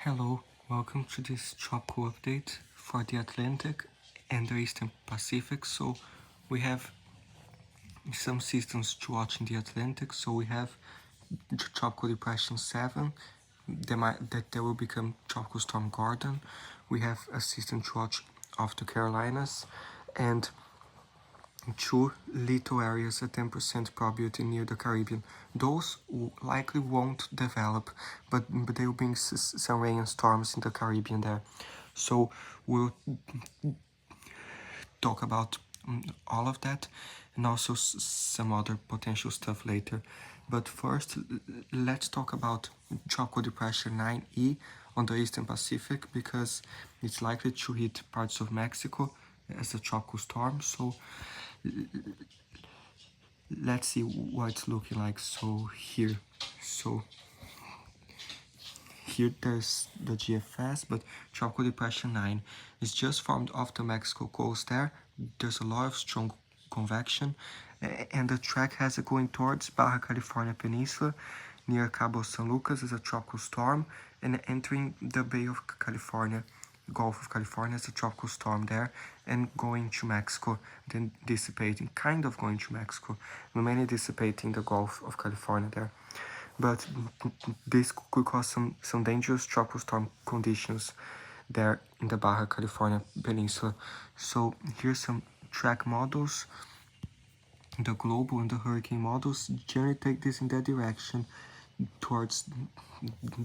Hello, welcome to this tropical update for the Atlantic and the Eastern Pacific. So we have some systems to watch in the Atlantic. So we have Tropical Depression 7, that will become Tropical Storm Gordon. We have a system to watch off the Carolinas, and two little areas at 10% probability near the Caribbean. Those likely won't develop, but they will bring some rain and storms in the Caribbean there. So we'll talk about all of that and also some other potential stuff later. But first, let's talk about Tropical Depression 9E on the Eastern Pacific, because it's likely to hit parts of Mexico as a tropical storm. So let's see what it's looking like. So here there's the GFS, but Tropical Depression 9 is just formed off the Mexico coast there. There's a lot of strong convection, and the track has it going towards Baja California Peninsula near Cabo San Lucas as a tropical storm, and entering the Bay of California, Gulf of California as a tropical storm there, and going to Mexico, then dissipating, kind of going to Mexico, mainly dissipating the Gulf of California there. But this could cause some dangerous tropical storm conditions there in the Baja California Peninsula. So here's some track models. The global and the hurricane models generally take this in that direction towards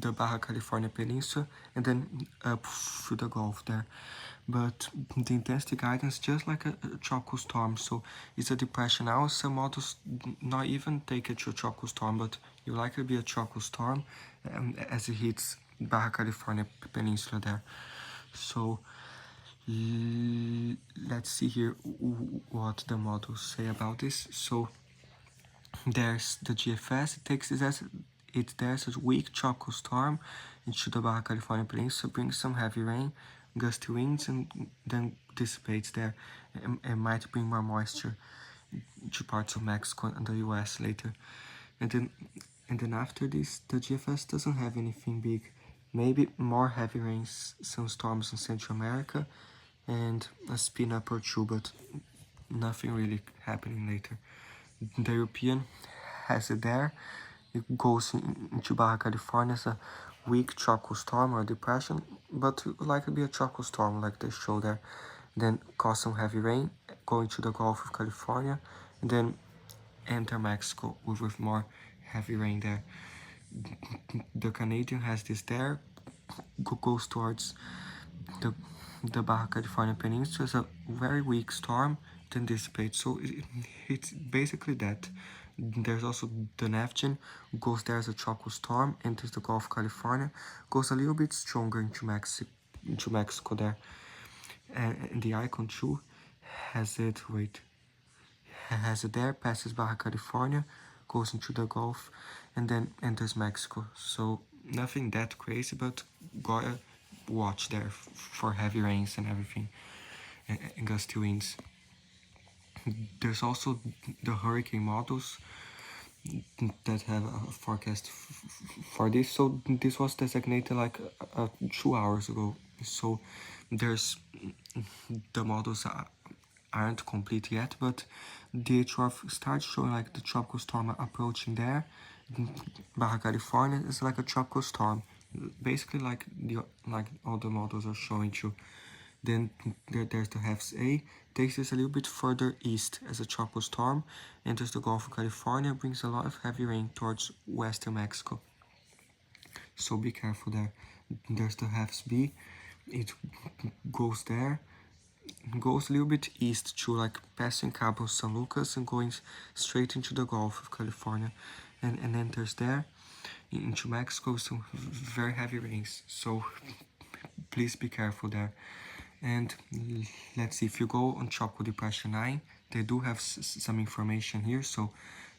the Baja California Peninsula and then up through the Gulf there. But the intensity guidance just like a tropical storm, so it's a depression now. Some models not even take it to a tropical storm, but it will likely be a tropical storm as it hits Baja California Peninsula there. So let's see here what the models say about this. So there's the GFS. It takes this as there's a weak tropical storm into the Baja California Peninsula, brings some heavy rain, gusty winds, and then dissipates there, and might bring more moisture to parts of Mexico and the US later. And then after this, the GFS doesn't have anything big. Maybe more heavy rains, some storms in Central America, and a spin up or two, but nothing really happening later. The European has it there. It goes into Baja California as a weak tropical storm or depression, but likely be a tropical storm like they show there. Then cause some heavy rain, going to the Gulf of California, and then enter Mexico with more heavy rain there. The Canadian has this there, goes towards the Baja California Peninsula as a very weak storm, then dissipates. So it's basically that. There's also the Neptune, goes there as a tropical storm, enters the Gulf of California, goes a little bit stronger into Mexico there. And the Icon 2 has it there, passes Baja California, goes into the Gulf, and then enters Mexico. So nothing that crazy, but gotta watch there for heavy rains and everything, and gusty winds. There's also the hurricane models that have a forecast for this. So this was designated like 2 hours ago. So there's the models aren't complete yet, but the HRF starts showing like the tropical storm approaching there. Baja California is like a tropical storm, basically like all the models are showing you. Then there's the HEFS A, takes this a little bit further east as a tropical storm, enters the Gulf of California, brings a lot of heavy rain towards western Mexico. So be careful there. There's the HEFS B, it goes there, goes a little bit east to like passing Cabo San Lucas and going straight into the Gulf of California, and enters there into Mexico, some very heavy rains. So please be careful there. And let's see, if you go on Tropical Depression 9, they do have some information here. So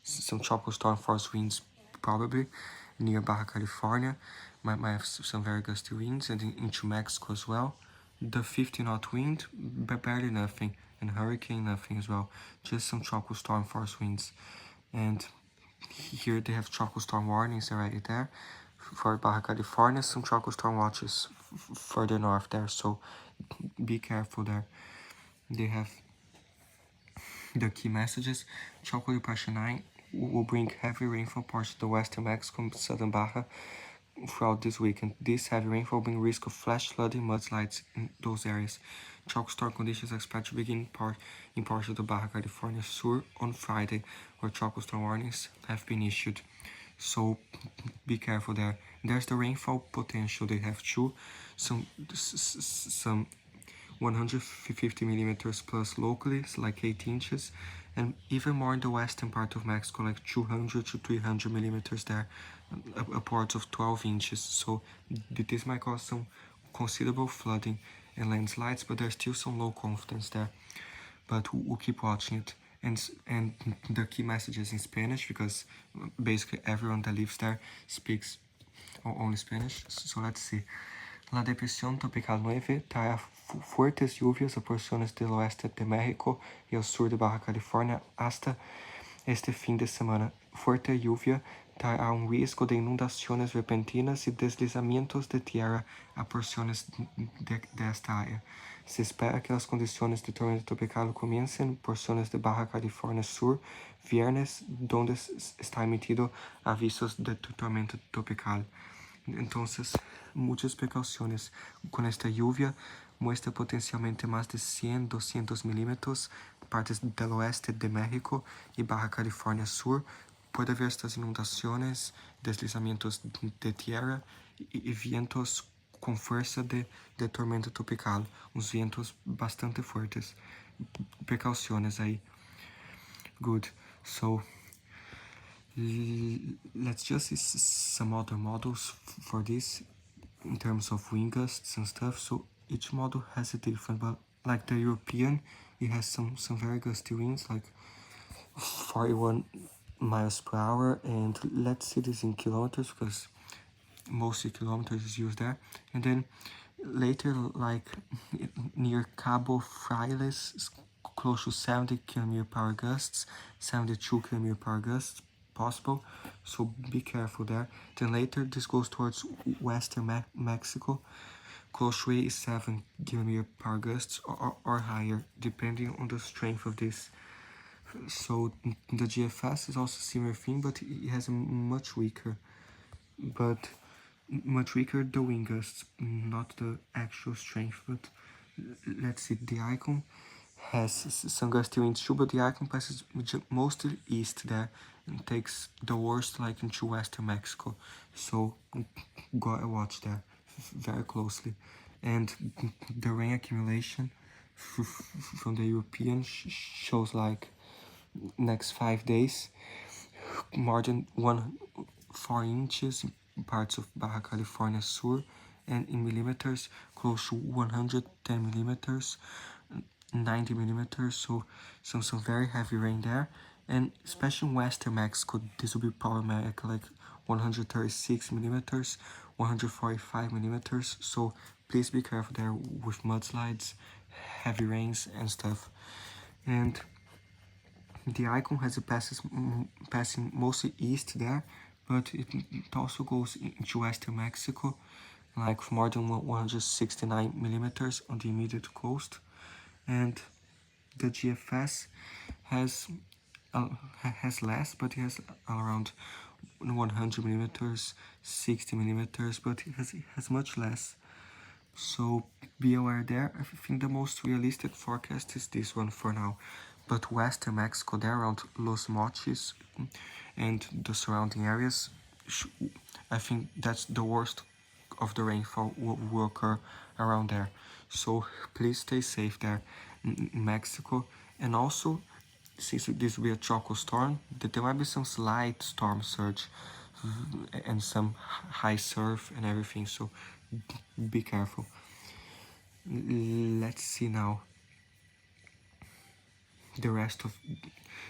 some tropical storm force winds probably near Baja California, might have some very gusty winds, and into Mexico as well. The 50-knot wind, barely nothing, and hurricane nothing as well, just some tropical storm force winds. And here they have tropical storm warnings already there for Baja California, some tropical storm watches further north there, so be careful there. They have the key messages. Tropical Depression 9 will bring heavy rainfall parts of the western Mexico and southern Baja throughout this weekend. This heavy rainfall will bring risk of flash flooding, mudslides in those areas. Tropical storm conditions are expected to begin in parts of the Baja California Sur on Friday, where tropical storm warnings have been issued. So be careful there. There's the rainfall potential. They have some 150 millimeters plus locally, it's like 8 inches, and even more in the western part of Mexico, like 200 to 300 millimeters there, upwards of 12 inches. So this might cause some considerable flooding and landslides, but there's still some low confidence there. But we'll keep watching it. And the key messages in Spanish, because basically everyone that lives there speaks only Spanish. So let's see. La depresión tropical 9 trae fuertes lluvias a porciones del oeste de México y el sur de Baja California hasta este fin de semana. Fuerte lluvia traerá un riesgo de inundaciones repentinas y deslizamientos de tierra a porciones de esta área. Se espera que las condiciones de tormenta tropical comiencen en porciones de Baja California Sur viernes, donde está emitido avisos de tormenta tropical. Entonces, muchas precauciones. Con esta lluvia muestra potencialmente más de 100-200 milímetros partes del oeste de México y Baja California Sur. Puede haber estas inundaciones, deslizamientos de tierra y vientos con fuerza de tormenta tropical, uns vientos bastante fuertes. Precauciones aí. Good. So let's just see some other models for this in terms of wind gusts and stuff. So each model has a different, but like the European, it has some very gusty winds, like 41 miles per hour. And let's see this in kilometers, because mostly kilometers is used there. And then later, like near Cabo Frailes, close to 70 km/h gusts, 72 km/h gusts possible, so be careful there. Then later this goes towards western Mexico, close to 87 km/h gusts or higher, depending on the strength of this. So the GFS is also a similar thing, but it has a much weaker the wind gusts, not the actual strength. But let's see, the icon has some gusty winds too, but the icon passes mostly east there and takes the worst like into western Mexico. So gotta watch there very closely. And the rain accumulation from the European shows like next 5 days more than 4 inches in parts of Baja California Sur, and in millimeters close to 110 millimeters, 90 millimeters. So some very heavy rain there, and especially in western Mexico this will be problematic, like 136 millimeters, 145 millimeters. So please be careful there with mudslides, heavy rains and stuff. And the icon has a passing mostly east there, but it also goes into western Mexico, like more than 169 millimeters on the immediate coast. And the GFS has less, but it has around 100 millimeters, 60 millimeters, but it has much less. So be aware there. I think the most realistic forecast is this one for now. But western Mexico, there around Los Mochis and the surrounding areas, I think that's the worst of the rainfall will occur around there. So please stay safe there in Mexico. And also, since this will be a tropical storm, there might be some slight storm surge and some high surf and everything, so be careful. Let's see now the rest of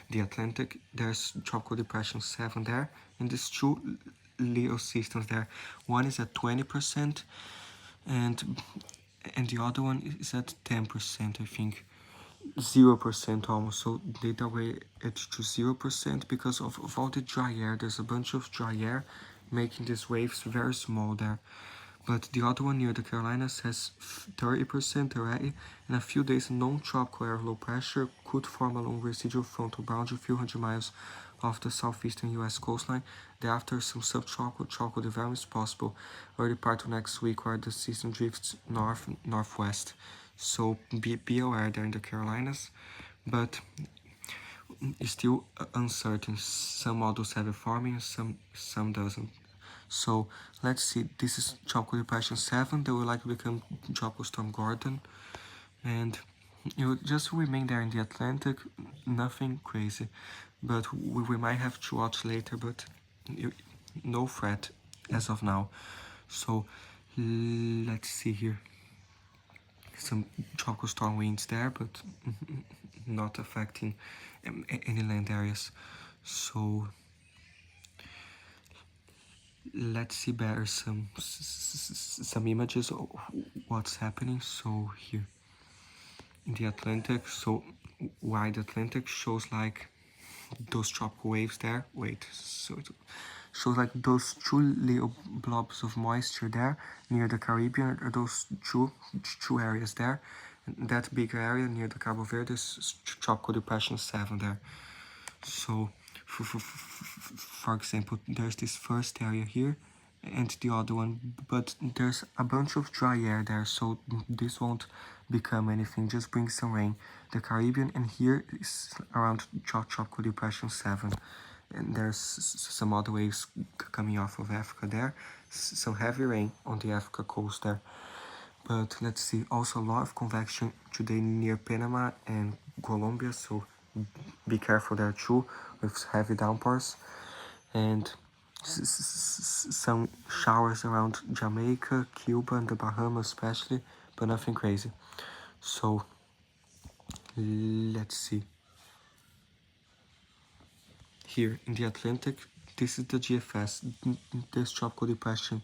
the Atlantic. There's Tropical Depression 7 there, and there's two little systems there. One is at 20%, and the other one is at 10%, I think. 0% almost, so data way it to 0% because of all the dry air. There's a bunch of dry air making these waves very small there. But the other one near the Carolinas has 30% already, and a few days non-tropical air low pressure could form along residual frontal boundary a few hundred miles off the southeastern US coastline. Thereafter, some subtropical tropical development is possible early part of next week, where the system drifts northwest. So be aware there in the Carolinas, but it's still uncertain. Some models have it forming, some doesn't. So let's see, this is Tropical Depression 7 that will likely become Tropical Storm Gordon, and it will just remain there in the Atlantic, nothing crazy, but we might have to watch later, but no threat as of now. So let's see here, some tropical storm winds there, but not affecting any land areas. So let's see better some images of what's happening. So here in the Atlantic, so wide Atlantic shows like those tropical waves there. Wait, so it shows like those two little blobs of moisture there near the Caribbean, are those two areas there. And that big area near the Cabo Verde is Tropical Depression 7 there. So for example, there's this first area here and the other one, but there's a bunch of dry air there, so this won't become anything, just bring some rain. The Caribbean, and here is around Tropical Depression 7, and there's some other waves coming off of Africa there, some heavy rain on the Africa coast there. But let's see, also a lot of convection today near Panama and Colombia, so be careful there too, with heavy downpours. And some showers around Jamaica, Cuba, and the Bahamas especially, but nothing crazy. So let's see. Here in the Atlantic, this is the GFS, this Tropical Depression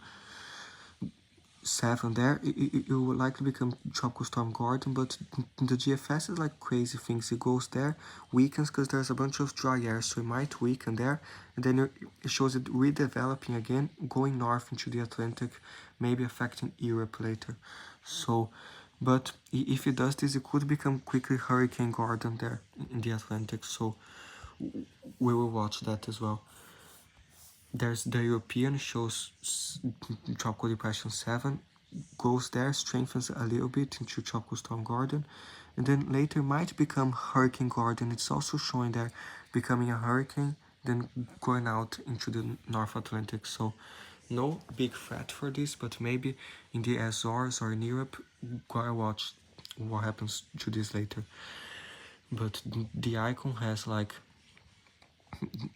7 there. It will likely become Tropical Storm Gordon, but the GFS is like crazy things. It goes there, weakens because there's a bunch of dry air, so it might weaken there, and then it shows it redeveloping again, going north into the Atlantic, maybe affecting Europe later. So, but if it does this, it could become quickly Hurricane Gordon there in the Atlantic, so we will watch that as well. There's the European, shows Tropical Depression 7, goes there, strengthens a little bit into Tropical Storm Gordon, and then later might become Hurricane Gordon. It's also showing there becoming a hurricane, then going out into the North Atlantic. So no big threat for this, but maybe in the Azores or in Europe, gotta watch what happens to this later. But the icon has like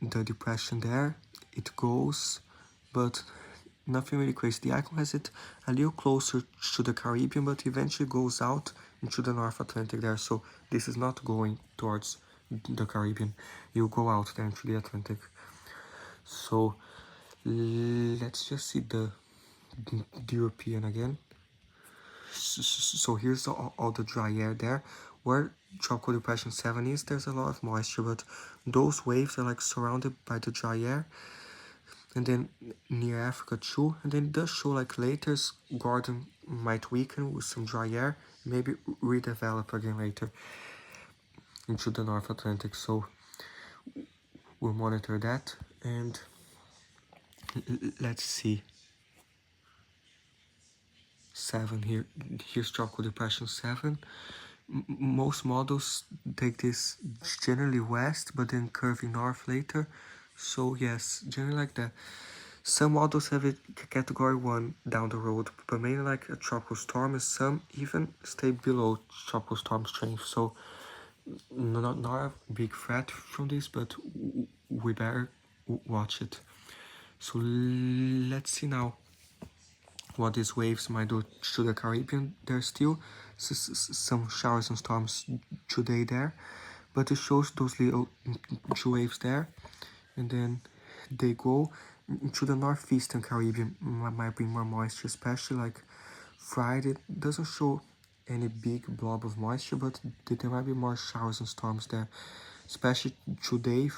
the depression there, it goes, but nothing really crazy. The icon has it a little closer to the Caribbean, but eventually goes out into the North Atlantic there, so this is not going towards the Caribbean, you go out there into the Atlantic. So let's just see the European again. So here's all the dry air there. Where Tropical Depression 7 is, there's a lot of moisture, but those waves are like surrounded by the dry air. And then near Africa too, and then it does show like later Gordon might weaken with some dry air, maybe redevelop again later into the North Atlantic. So we'll monitor that, and let's see. 7 here, here's Tropical Depression 7. Most models take this generally west, but then curving north later. So yes, generally like that. Some models have it category 1 down the road, but mainly like a tropical storm, and some even stay below tropical storm strength. So not a big threat from this, but we better watch it. So let's see now what these waves might do to the Caribbean. There's still some showers and storms today there, but it shows those little two waves there, and then they go into the northeastern Caribbean, might bring more moisture, especially like Friday. It doesn't show any big blob of moisture, but there might be more showers and storms there, especially today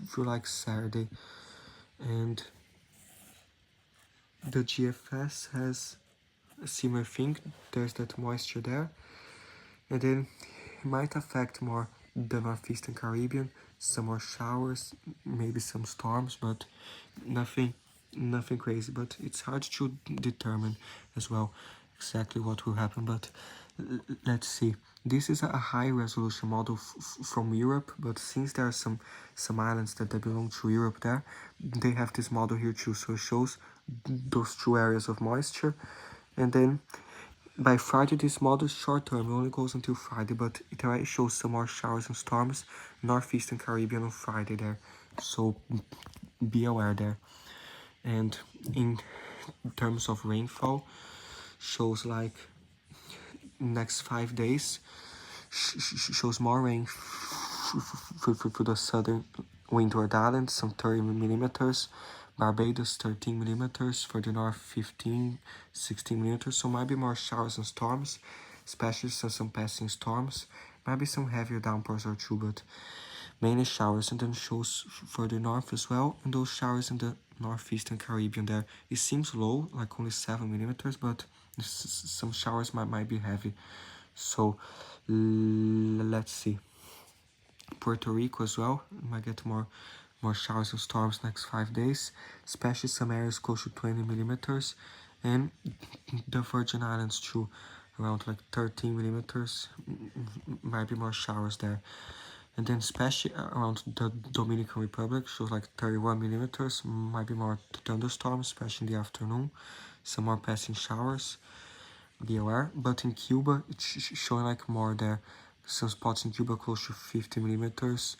through like Saturday. And the GFS has a similar thing, there's that moisture there, and then it might affect more the northeastern Caribbean, some more showers, maybe some storms, but nothing crazy. But it's hard to determine as well exactly what will happen, but let's see. This is a high resolution model from Europe, but since there are some islands that belong to Europe there, they have this model here too, so it shows those two areas of moisture. And then by Friday, this model is short term, it only goes until Friday, but it already shows some more showers and storms northeastern Caribbean on Friday there, so be aware there. And in terms of rainfall, shows like next 5 days shows more rain for the southern windward islands, some 30 millimeters, Barbados 13 millimeters, for the north 15, 16 millimeters, so might be more showers and storms, especially some passing storms, might be some heavier downpours or two, but mainly showers. And then shows for the north as well, and those showers in the northeastern Caribbean there, it seems low, like only 7 millimeters, but some showers might be heavy. So let's see. Puerto Rico as well, might get more showers and storms next 5 days, especially some areas close to 20 millimeters, and the Virgin Islands too, around like 13 millimeters, might be more showers there. And then especially around the Dominican Republic, shows like 31 millimeters, might be more thunderstorms, especially in the afternoon, some more passing showers, be aware. But in Cuba, it's showing like more there, some spots in Cuba close to 50 millimeters,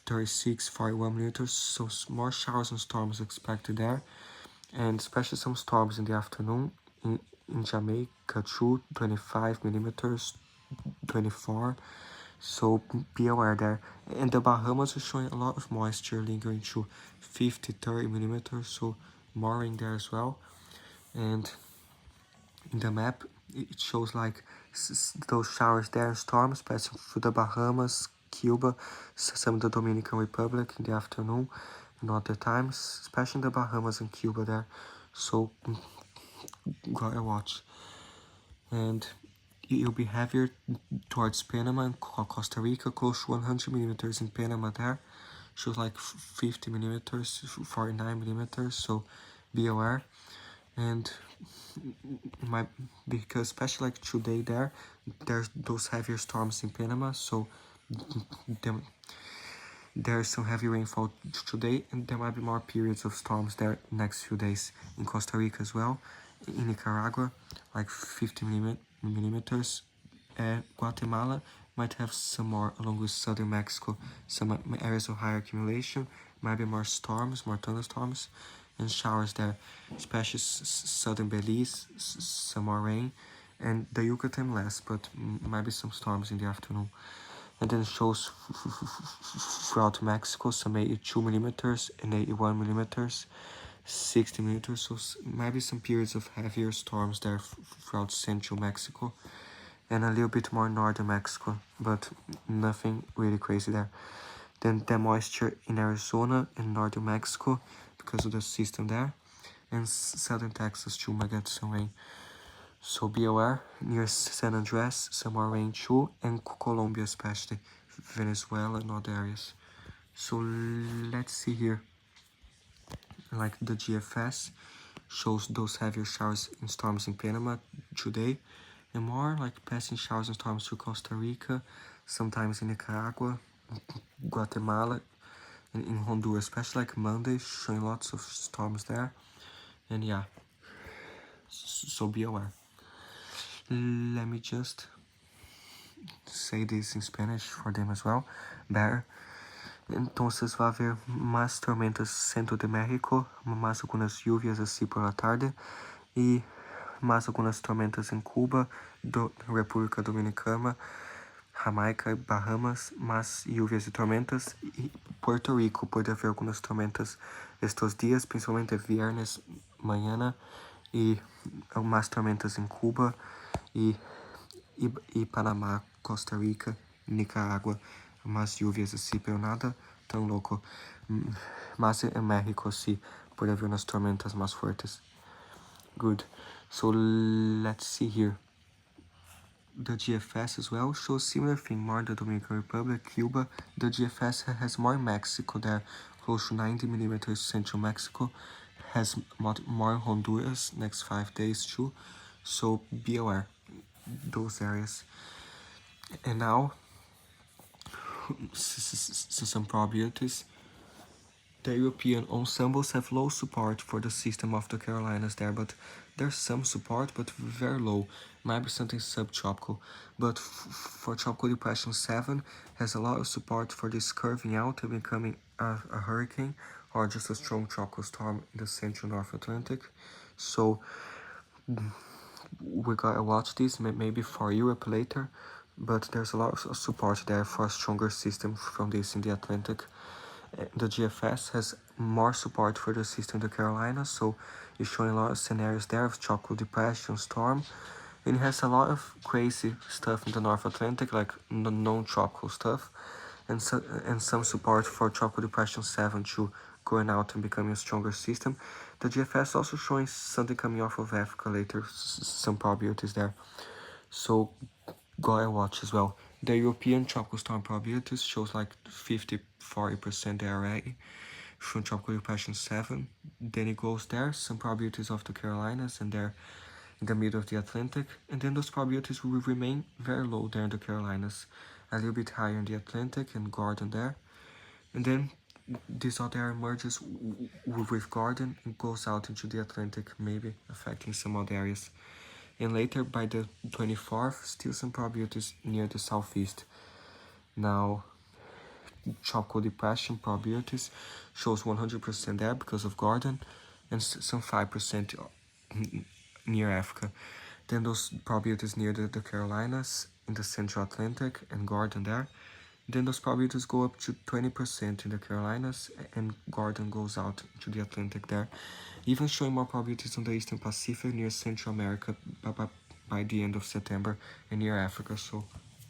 36, 41 millimeters, so more showers and storms expected there, and especially some storms in the afternoon in Jamaica too, 25 millimeters, 24, so be aware there. And the Bahamas are showing a lot of moisture lingering to 50, 30 millimeters, so more rain there as well. And in the map, it shows like those showers there and storms passing through the Bahamas, Cuba, some of the Dominican Republic in the afternoon and other times, especially in the Bahamas and Cuba there, so gotta watch. And it'll be heavier towards Panama and Costa Rica, close to 100 millimeters in Panama there, shows like 50 millimeters, 49 millimeters, so be aware. And because especially like today there's those heavier storms in Panama, so there's some heavy rainfall today, and there might be more periods of storms there next few days in Costa Rica as well, in Nicaragua like 50 millimeters, and Guatemala might have some more along with southern Mexico, some areas of higher accumulation, might be more storms, more thunderstorms and showers there, especially southern Belize, some more rain, and the Yucatan less, but might be some storms in the afternoon. And then shows throughout Mexico some 82 millimeters and 81 millimeters, 60 millimeters, so maybe some periods of heavier storms there throughout central Mexico, and a little bit more northern Mexico, but nothing really crazy there. Then the moisture in Arizona and northern Mexico because of the system there, and southern Texas too might get some rain. So be aware, near San Andres, some more rain too, and Colombia especially, Venezuela and other areas. So let's see here, like the GFS shows those heavier showers and storms in Panama today, and more like passing showers and storms to Costa Rica, sometimes in Nicaragua, Guatemala, and in Honduras, especially like Monday, showing lots of storms there. And yeah, so be aware. Let me just say this in Spanish for them as well, better. Entonces va a haber más tormentas centro de México, más algunas lluvias así por la tarde, y más algunas tormentas en Cuba, República Dominicana, Jamaica, Bahamas, más lluvias y tormentas, y Puerto Rico puede haber algunas tormentas estos días, principalmente viernes, mañana, y más tormentas en Cuba, y Panamá, Costa Rica, Nicaragua, más lluvias así, pero nada tan loco. Más en México sí puede haber unas tormentas más fuertes. Good. So let's see here. The GFS as well shows similar thing, more the Dominican Republic, Cuba. The GFS has more Mexico there, close to 90 millimeters central Mexico, has more Honduras next 5 days too, so be aware those areas. And now some probabilities. The European ensembles have low support for the system of the Carolinas there, but there's some support, but very low. Might be something subtropical. But for Tropical Depression 7, has a lot of support for this curving out and becoming a hurricane or just a strong tropical storm in the central North Atlantic. So we gotta watch this maybe for Europe later, but there's a lot of support there for a stronger system from this in the Atlantic. The GFS has more support for the system in the Carolinas, so it's showing a lot of scenarios there of tropical depression, storm, and it has a lot of crazy stuff in the North Atlantic, like non-tropical stuff, and some support for tropical depression 7 too, going out and becoming a stronger system. The GFS also showing something coming off of Africa later, some probabilities there. So gotta watch as well. The European tropical storm probabilities shows like 50-40% already from tropical depression 7. Then it goes there, some probabilities of the Carolinas, and they're in the middle of the Atlantic. And then those probabilities will remain very low there in the Carolinas, a little bit higher in the Atlantic and Gordon there. And then this other emerges with Gordon and goes out into the Atlantic, maybe affecting some other areas. And later, by the 24th, still some probabilities near the southeast. Now, tropical depression probabilities shows 100% there because of Gordon, and some 5% near Africa. Then those probabilities near the Carolinas, in the Central Atlantic, and Gordon there. Then those probabilities go up to 20% in the Carolinas, and Gordon goes out to the Atlantic there. Even showing more probabilities on the Eastern Pacific near Central America by the end of September, and near Africa, so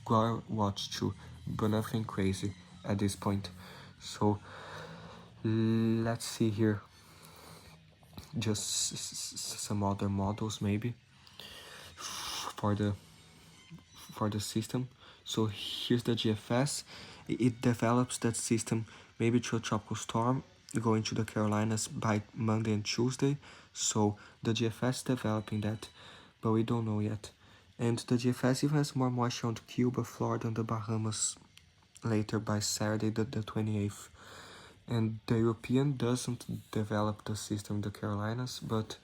gotta watch too, but nothing crazy at this point. So let's see here, just some other models maybe for the system. So here's the GFS. It develops that system maybe to a tropical storm going to the Carolinas by Monday and Tuesday. So the GFS developing that, but we don't know yet. And the GFS even has more moisture on Cuba, Florida, and the Bahamas later by Saturday the 28th. And the European doesn't develop the system in the Carolinas, but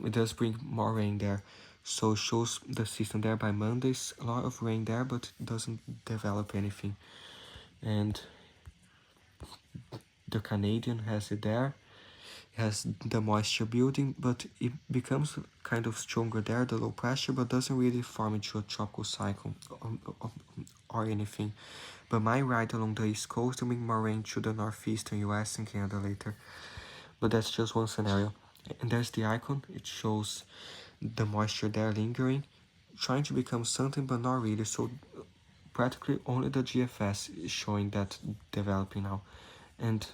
it does bring more rain there. So shows the system there by Mondays, a lot of rain there, but doesn't develop anything. And the Canadian has it there, has the moisture building, but it becomes kind of stronger there, the low pressure, but doesn't really form into a tropical cyclone or anything. But might ride along the east coast and bring more rain to the northeastern US and Canada later. But that's just one scenario. And there's the icon. It shows the moisture there lingering, trying to become something but not really. So practically only the GFS is showing that developing now. And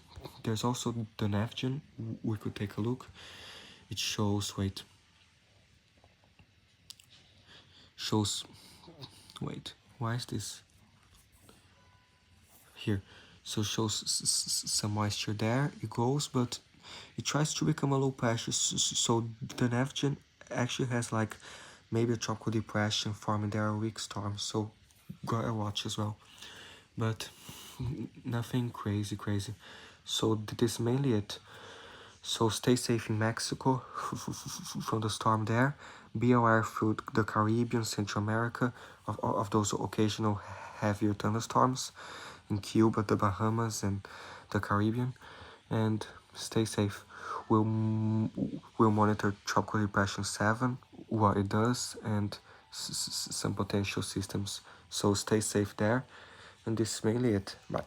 there's also the Neptune. We could take a look. It shows, why is this here? So shows some moisture there, it goes, but it tries to become a low pressure. So the Neptune actually has like maybe a tropical depression forming there, a weak storm, so gotta watch as well. But nothing crazy. So this is mainly it. So stay safe in Mexico from the storm there. Be aware through the Caribbean, Central America of those occasional heavier thunderstorms in Cuba, the Bahamas, and the Caribbean. And stay safe. We'll monitor Tropical Depression 7, what it does, and some potential systems. So stay safe there. And this is mainly it. Bye.